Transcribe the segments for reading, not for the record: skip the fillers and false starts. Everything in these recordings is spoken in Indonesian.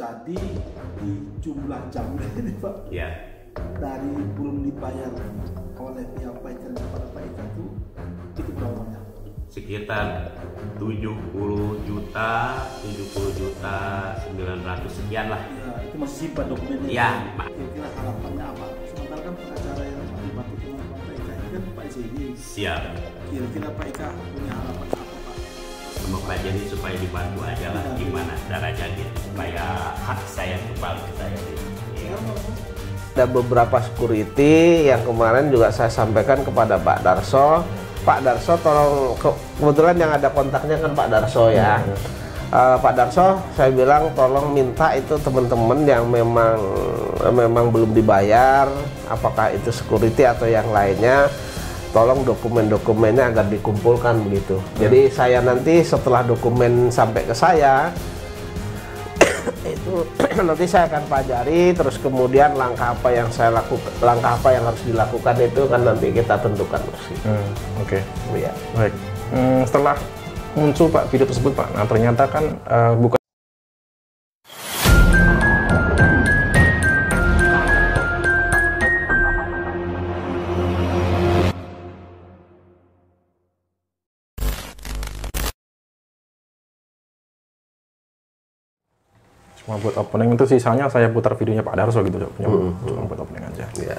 Jadi di jumlah jamnya ini Pak, ya, dari belum dibayar oleh pihak Paitren kepada Pak Ika itu berapa banyak? sekitar 70 juta, 900 sekian lah. Ya, itu masih simpan dokumennya. Iya, Pak. Kira-kira harapannya apa? Sementara kan pengacara yang dibantu dengan Pak Ika ini kan Pak Zeni. Siap. Kira-kira Pak Ika punya harapan apa Pak? Semoga jadi supaya dibantu aja lah gimana caranya supaya hak saya kembali ke saya. Ya. Ada beberapa security yang kemarin juga saya sampaikan kepada Pak Darso. Pak Darso tolong, kebetulan yang ada kontaknya kan Pak Darso ya. Pak Darso, saya bilang tolong minta itu teman-teman yang memang belum dibayar, apakah itu security atau yang lainnya, tolong dokumen-dokumennya agar dikumpulkan begitu. Jadi saya nanti setelah dokumen sampai ke saya itu nanti saya akan pelajari, terus kemudian langkah apa yang harus dilakukan itu kan nanti kita tentukan. Oke. Ya. Baik. Setelah muncul Pak video tersebut Pak, nah ternyata kan bukan cuma buat opening, itu sisanya saya putar videonya Pak Darso gitu, cuma buat opening aja. Ya.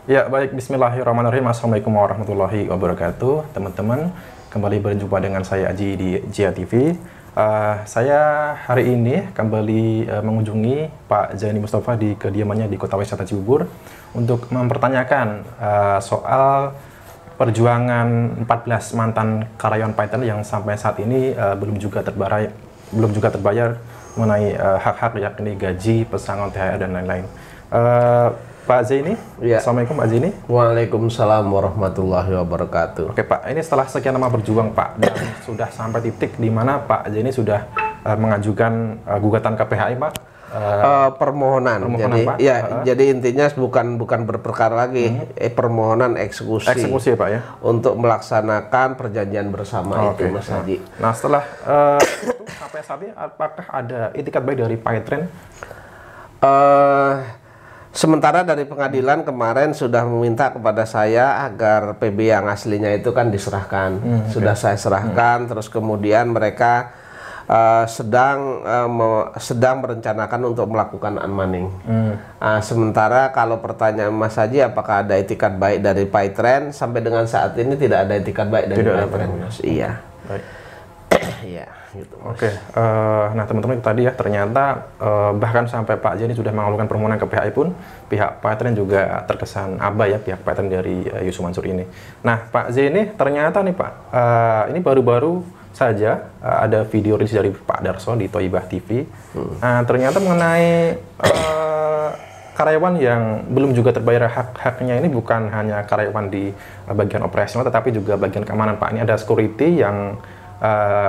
Ya baik, bismillahirrahmanirrahim. Assalamualaikum warahmatullahi wabarakatuh. Teman-teman, kembali berjumpa dengan saya Aji di Jia TV. Saya hari ini kembali mengunjungi Pak Zaini Mustafa di kediamannya di Kota Wisata Cibubur untuk mempertanyakan soal perjuangan 14 mantan karyawan Paitren yang sampai saat ini belum juga terbayar mengenai hak-hak yakni gaji, pesangon, THR dan lain-lain. Pak Zaini, ya. Assalamualaikum Pak Zaini. Waalaikumsalam warahmatullahi wabarakatuh. Oke Pak, ini setelah sekian lama berjuang Pak, dan sudah sampai titik di mana Pak Zaini sudah mengajukan gugatan ke PHI Pak. Permohonan jadi Pak. Jadi intinya bukan berperkara lagi, permohonan eksekusi Pak ya, untuk melaksanakan perjanjian bersama itu Mas Haji. Nah setelah itu sampai saat ini apakah ada itikat baik dari Paitren? Sementara dari pengadilan kemarin sudah meminta kepada saya agar PB yang aslinya itu kan diserahkan. Sudah saya serahkan, terus kemudian mereka sedang merencanakan untuk melakukan unmanning. Sementara kalau pertanyaan Mas Haji apakah ada itikat baik dari Paitren, sampai dengan saat ini tidak ada itikat baik dari Paitren. Iya. Baik. Iya, gitu. Oke. Nah teman-teman tadi ya, ternyata bahkan sampai Pak Zaini sudah mengajukan permohonan ke PHI pun pihak Paitren juga terkesan abai ya, pihak Paitren dari Yusuf Mansur ini. Nah Pak Zaini, ternyata nih Pak, ini baru-baru saja ada video rilis dari Pak Darso di Thoibah TV. Ternyata mengenai karyawan yang belum juga terbayar hak-haknya ini bukan hanya karyawan di bagian operasional, tetapi juga bagian keamanan Pak. Ini ada security yang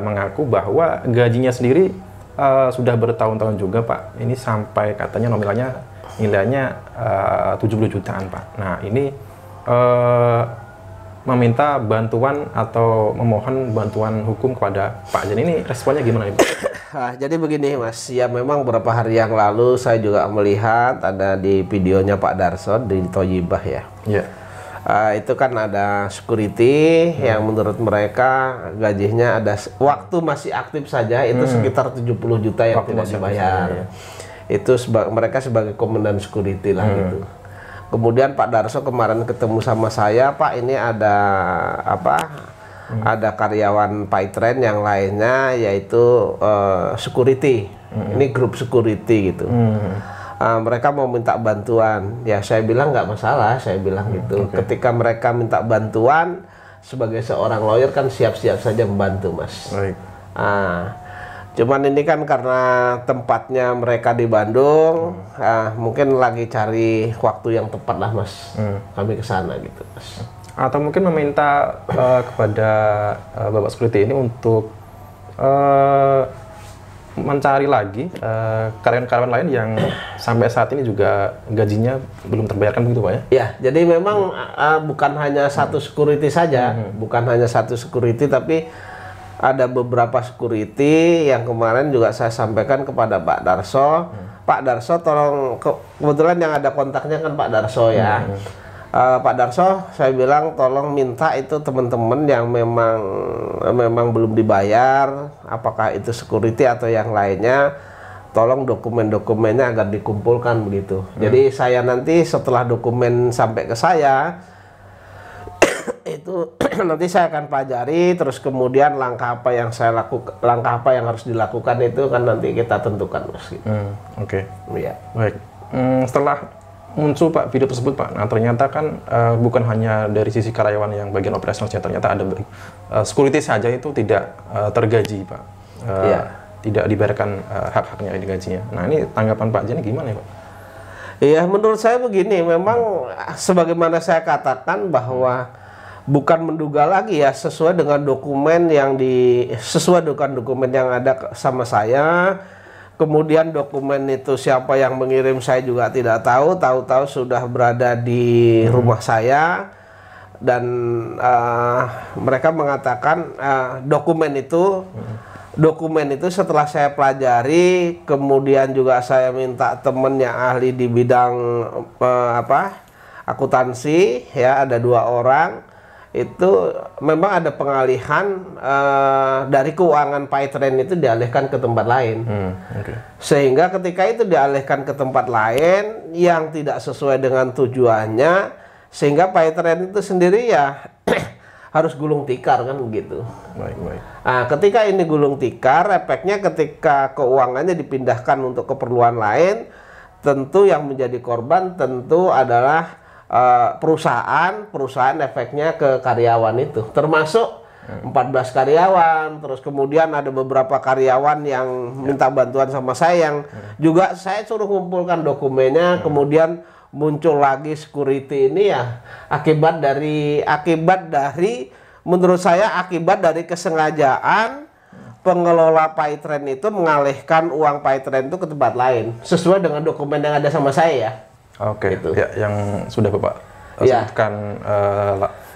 mengaku bahwa gajinya sendiri sudah bertahun-tahun juga Pak. Ini sampai katanya nominalnya nilainya 70 jutaan Pak. Nah ini meminta bantuan atau memohon bantuan hukum kepada Pak Zaini. Ini responnya gimana Pak? Jadi begini Mas, ya memang beberapa hari yang lalu saya juga melihat ada di videonya Pak Darso di Thoibah ya. Iya. Itu kan ada security yang menurut mereka gajinya ada waktu masih aktif saja itu sekitar 70 juta yang waktu tidak dibayar. Ya. Itu mereka sebagai komandan security lah gitu. Kemudian Pak Darso kemarin ketemu sama saya, Pak ini ada apa? Ada karyawan Paitren yang lainnya yaitu security. Ini grup security gitu. Mereka mau minta bantuan, ya saya bilang nggak masalah, saya bilang gitu. Ketika mereka minta bantuan, sebagai seorang lawyer kan siap-siap saja membantu Mas. Baik. Cuman ini kan karena tempatnya mereka di Bandung, mungkin lagi cari waktu yang tepat lah Mas. Kami ke sana gitu Mas. Atau mungkin meminta kepada Bapak Security ini untuk mencari lagi karyawan-karyawan lain yang sampai saat ini juga gajinya belum terbayarkan begitu Pak ya? Ya, jadi memang bukan hanya satu security saja, bukan hanya satu security, tapi ada beberapa security yang kemarin juga saya sampaikan kepada Pak Darso. Pak Darso tolong, kebetulan yang ada kontaknya kan Pak Darso ya. Pak Darso, saya bilang tolong minta itu teman-teman yang memang belum dibayar, apakah itu security atau yang lainnya, tolong dokumen-dokumennya agar dikumpulkan begitu. Jadi saya nanti setelah dokumen sampai ke saya itu nanti saya akan pelajari, terus kemudian langkah apa yang harus dilakukan itu kan nanti kita tentukan, Mas. Oke. Iya. Baik. Setelah muncul Pak video tersebut Pak, nah ternyata kan bukan hanya dari sisi karyawan yang bagian operasionalnya, ternyata ada security saja itu tidak tergaji Pak, tidak dibayarkan hak-haknya di gajinya. Nah ini tanggapan Pak Jeni gimana ya Pak? Iya, menurut saya begini, memang sebagaimana saya katakan bahwa bukan menduga lagi ya, sesuai dengan dokumen yang ada sama saya. Kemudian dokumen itu siapa yang mengirim saya juga tidak tahu. Tahu-tahu sudah berada di rumah saya dan mereka mengatakan dokumen itu setelah saya pelajari, kemudian juga saya minta teman yang ahli di bidang akuntansi ya, ada 2 orang. Itu memang ada pengalihan dari keuangan PayTrend itu dialihkan ke tempat lain. Sehingga ketika itu dialihkan ke tempat lain yang tidak sesuai dengan tujuannya, sehingga PayTrend itu sendiri ya harus gulung tikar kan begitu. Nah, ketika ini gulung tikar, efeknya ketika keuangannya dipindahkan untuk keperluan lain, tentu yang menjadi korban tentu adalah perusahaan efeknya ke karyawan itu, termasuk 14 karyawan, terus kemudian ada beberapa karyawan yang minta bantuan sama saya yang juga saya suruh kumpulkan dokumennya, kemudian muncul lagi security ini ya akibat dari menurut saya akibat dari kesengajaan pengelola PayTrend itu mengalihkan uang PayTrend itu ke tempat lain sesuai dengan dokumen yang ada sama saya ya. Oke, itu ya, yang sudah Bapak sebutkan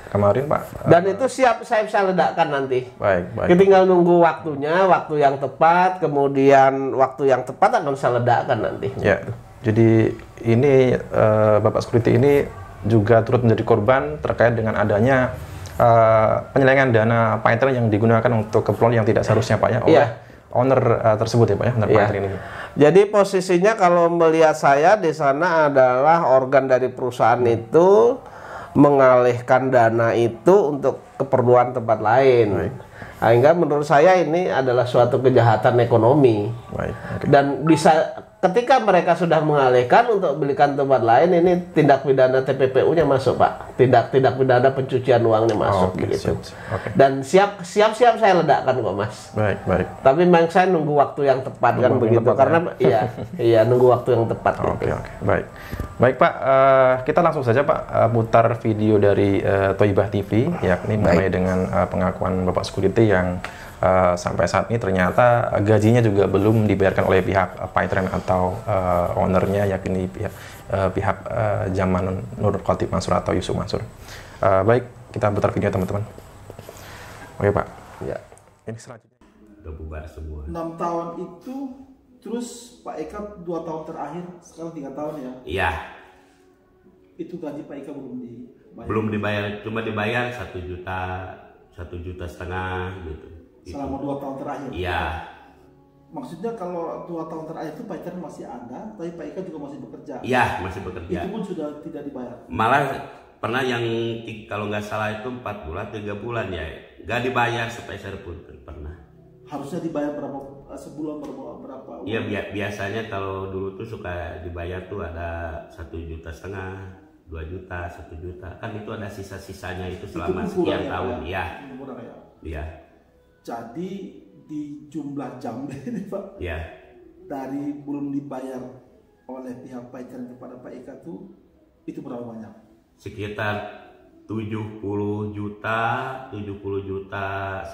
kemarin Pak. Dan itu siap saya bisa ledakan nanti. Baik. Tinggal nunggu waktunya, waktu yang tepat, kemudian waktu yang tepat akan saya ledakan nanti. Ya, jadi ini Bapak Security ini juga turut menjadi korban terkait dengan adanya penyelewengan dana PayTrend yang digunakan untuk keperluan yang tidak seharusnya Pak ya oleh owner tersebut ya Pak ya, owner PayTrend ini. Jadi posisinya kalau melihat saya di sana adalah organ dari perusahaan itu mengalihkan dana itu untuk keperluan tempat lain. Sehingga menurut saya ini adalah suatu kejahatan ekonomi. Dan bisa ketika mereka sudah mengalihkan untuk belikan tempat lain, ini tindak pidana TPPU-nya masuk Pak. Tindak pidana pencucian uangnya masuk gitu. Dan siap saya ledakkan kok Mas. Baik. Tapi memang saya nunggu waktu yang tepat kan begitu karena iya nunggu waktu yang tepat. Oke. Baik Pak, kita langsung saja Pak putar video dari Thoibah TV yakni mengenai dengan pengakuan Bapak Security yang sampai saat ini ternyata gajinya juga belum dibayarkan oleh pihak PayTrend atau ownernya yakni pihak Zaman Nur Khotib Mansur atau Yusuf Mansur. Baik, kita putar video teman-teman. Oke Pak. Ya. Ini selanjutnya. Udah bubar semua. 6 tahun itu, terus Pak Eka 2 tahun terakhir, sekarang 3 tahun ya? Iya. Itu gaji Pak Eka belum dibayar? Belum dibayar, cuma dibayar 1,5 juta gitu. Selama 2 tahun terakhir? Iya. Maksudnya kalau 2 tahun terakhir itu PayTrend masih ada, tapi Pak Eka juga masih bekerja? Iya, masih bekerja. Itu pun sudah tidak dibayar? Malah pernah yang kalau nggak salah itu 4 bulan, 3 bulan ya, nggak dibayar sepeser pun pernah. Harusnya dibayar sebulan berapa? Iya, biasanya kalau dulu tuh suka dibayar tuh ada 1,5 juta, 2 juta, 1 juta. Kan itu ada sisa-sisanya itu selama sekian tahun. Iya. Jadi di jumlah jam ini Pak, dari belum dibayar oleh pihak PayTrend kepada Pak Eka itu berapa banyak? Sekitar 70 juta 900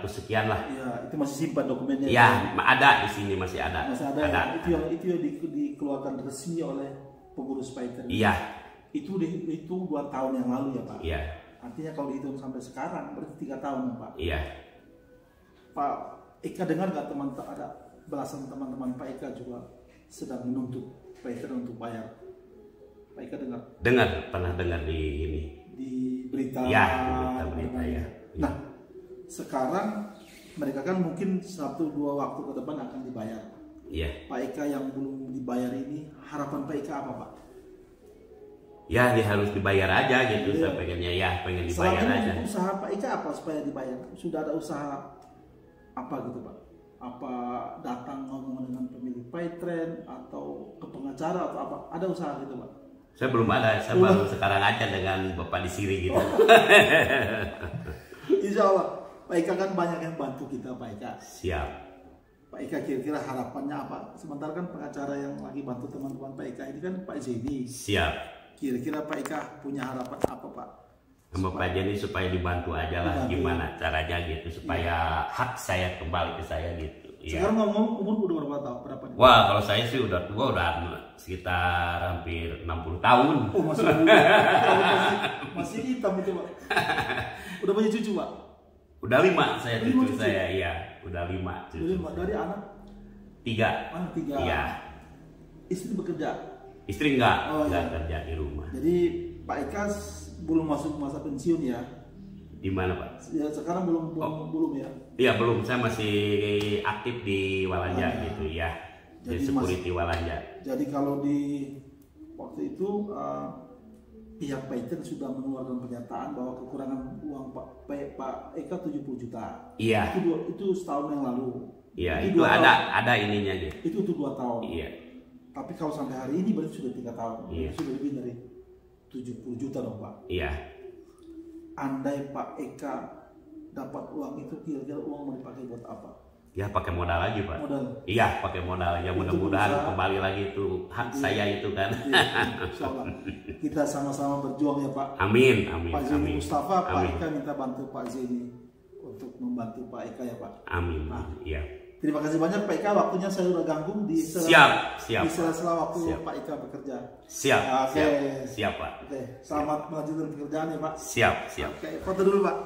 sekian lah. Iya, itu masih simpan dokumennya. Iya, ada di sini masih ada. Ada. Itu yang dikeluarkan resmi oleh pengurus PayTrend. Iya. Itu 2 tahun yang lalu ya Pak. Iya. Artinya kalau dihitung sampai sekarang berarti 3 tahun Pak. Iya. Pak Eka dengar nggak teman-teman, ada belasan teman-teman Pak Eka juga sedang menuntut Paitren untuk bayar. Pak Eka dengar? Dengar, pernah dengar di ini. Di berita. Ya, di berita ya. Nah, sekarang mereka kan mungkin 1-2 waktu ke depan akan dibayar. Iya. Pak Eka yang belum dibayar ini, harapan Pak Eka apa, Pak? Ya, dia harus dibayar aja gitu. Saya pengennya ya, pengen dibayar aja. Usaha Pak Eka apa supaya dibayar? Sudah ada usaha apa gitu, Pak? Apa datang ngomong dengan pemilik Paitren atau ke pengacara atau apa? Ada usaha gitu, Pak? Saya belum ada, saya baru sekarang aja dengan Bapak di Siri gitu. Insya Allah, Pak Eka kan banyak yang bantu kita, Pak Eka. Siap. Pak Eka kira-kira harapannya apa? Sementara kan pengacara yang lagi bantu teman-teman Pak Eka ini kan Pak Zeni. Siap. Kira-kira Pak Eka punya harapan apa, Pak? Sama Pak Zeni supaya dibantu aja lah, gimana caranya gitu supaya hak saya kembali ke saya gitu. Sekarang ngomong umur udah berapa tahun? Berapa? Wah, kalau saya sih udah tua, udah sekitar hampir 60 tahun. Oh, masih hitam itu, Pak. Udah punya cucu, Pak? Udah 5 saya cucu saya, iya. Udah 5 cucu. Dari anak? 3. Anak 3. Iya. Istri bekerja? Istri enggak kerja di rumah. Jadi Pak Eka belum masuk masa pensiun ya? Di mana, Pak? Ya sekarang belum ya? Iya, belum. Saya masih aktif di Walanja gitu ya. Jadi security Walanja. Jadi kalau di waktu itu pihak Paitren sudah mengeluarkan pernyataan bahwa kekurangan uang Pak Eka 70 juta. Iya. Itu setahun yang lalu. Iya, itu ada ininya gitu. Itu untuk 2 tahun. Iya. Tapi kalau sampai hari ini berarti sudah 3 tahun. Iya. Sudah lebih dari 70 juta dong, Pak. Iya. Andai Pak Eka dapat uang itu, kira-kira uang mau dipakai buat apa? Ya pakai modal lagi, Pak. Modal. Iya, pakai modal. Ya mudah-mudahan kembali lagi itu hak saya itu kan. Insyaallah. Kita sama-sama berjuang ya, Pak. Amin. Pak Zeni Mustafa, Pak Eka minta bantu Pak Zeni untuk membantu Pak Eka ya, Pak. Amin. Iya. Terima kasih banyak Pak Eka, waktunya saya udah ganggu di siap. Di sela-sela waktu Pak Eka bekerja. Siap. Oke. Siap, Pak. Oke. Selamat melanjutkan pekerjaan ya, Pak. Siap. Oke, foto dulu, Pak.